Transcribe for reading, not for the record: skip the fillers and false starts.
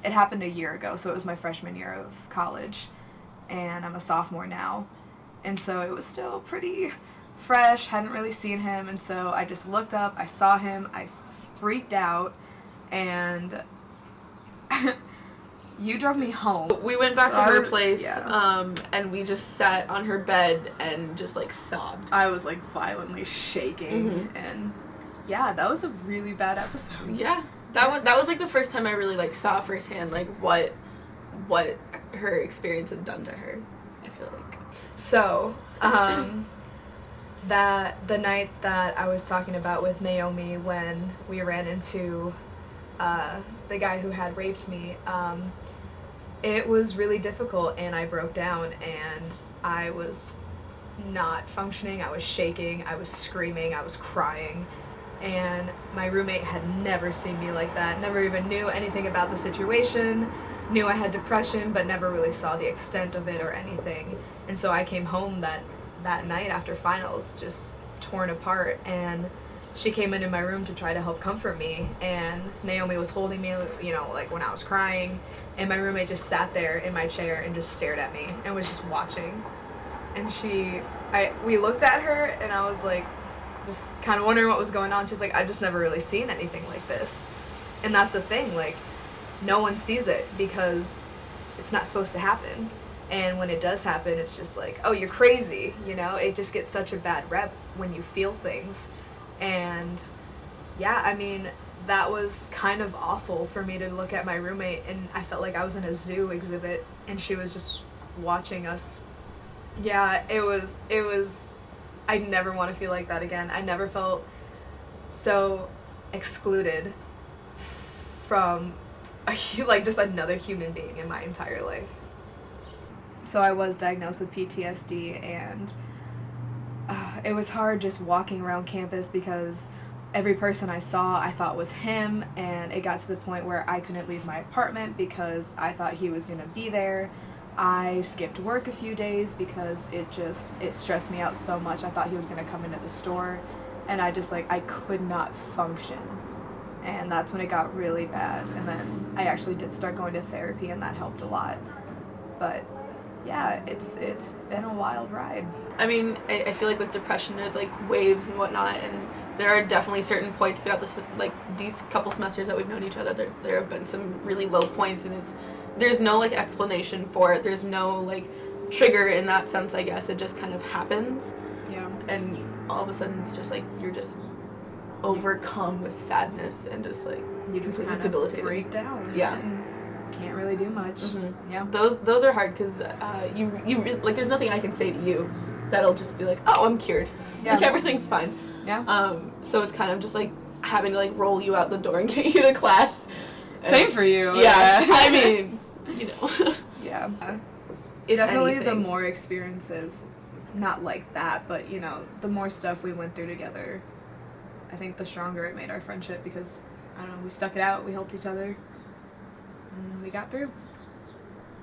it happened a year ago, so it was my freshman year of college, and I'm a sophomore now, and so it was still pretty fresh, hadn't really seen him, and so I just looked up, I saw him, I freaked out, and you drove me home. We went back to her place, yeah. And we just sat on her bed and just, like, sobbed. I was, like, violently shaking, Mm-hmm. and yeah, that was a really bad episode. Yeah. That was, like, the first time I really, like, saw firsthand, like, what her experience had done to her, I feel like. So, the night that I was talking about with Naomi when we ran into the guy who had raped me, it was really difficult, and I broke down, and I was not functioning, I was shaking, I was screaming, I was crying, and my roommate had never seen me like that, never even knew anything about the situation, knew I had depression, but never really saw the extent of it or anything. And so I came home that night after finals just torn apart, and she came into my room to try to help comfort me, and Naomi was holding me, you know, like when I was crying, and my roommate just sat there in my chair and just stared at me and was just watching. And we looked at her, and I was like, just kind of wondering what was going on. She's like, I've just never really seen anything like this. And that's the thing, like, no one sees it because it's not supposed to happen. And when it does happen, it's just like, oh, you're crazy, you know? It just gets such a bad rep when you feel things. And yeah, I mean, that was kind of awful for me to look at my roommate, and I felt like I was in a zoo exhibit, and she was just watching us. Yeah, it was, I never want to feel like that again. I never felt so excluded from like just another human being in my entire life. So I was diagnosed with PTSD, and it was hard just walking around campus because every person I saw I thought was him, and it got to the point where I couldn't leave my apartment because I thought he was going to be there. I skipped work a few days because it stressed me out so much. I thought he was going to come into the store, and I could not function. And that's when it got really bad, and then I actually did start going to therapy, and that helped a lot. But yeah, it's been a wild ride. I mean, I feel like with depression there's like waves and whatnot, and there are definitely certain points throughout this, like these couple semesters that we've known each other, there have been some really low points, and there's no like explanation for it, there's no like trigger in that sense, I guess. It just kind of happens. Yeah. And all of a sudden it's just like you're just overcome with sadness and just like You just kind of debilitated. break down. Yeah. And can't really do much. Mm-hmm. Yeah. Those are hard because you like there's nothing I can say to you that'll just be like, oh, I'm cured. Yeah. Like everything's fine. Yeah. So it's kind of just like having to like roll you out the door and get you to class. Same for you. Yeah. I mean, you know. Yeah. If Definitely anything. the more experiences, not like that, but you know, the more stuff we went through together, I think the stronger it made our friendship because, I don't know, we stuck it out, we helped each other, and we got through.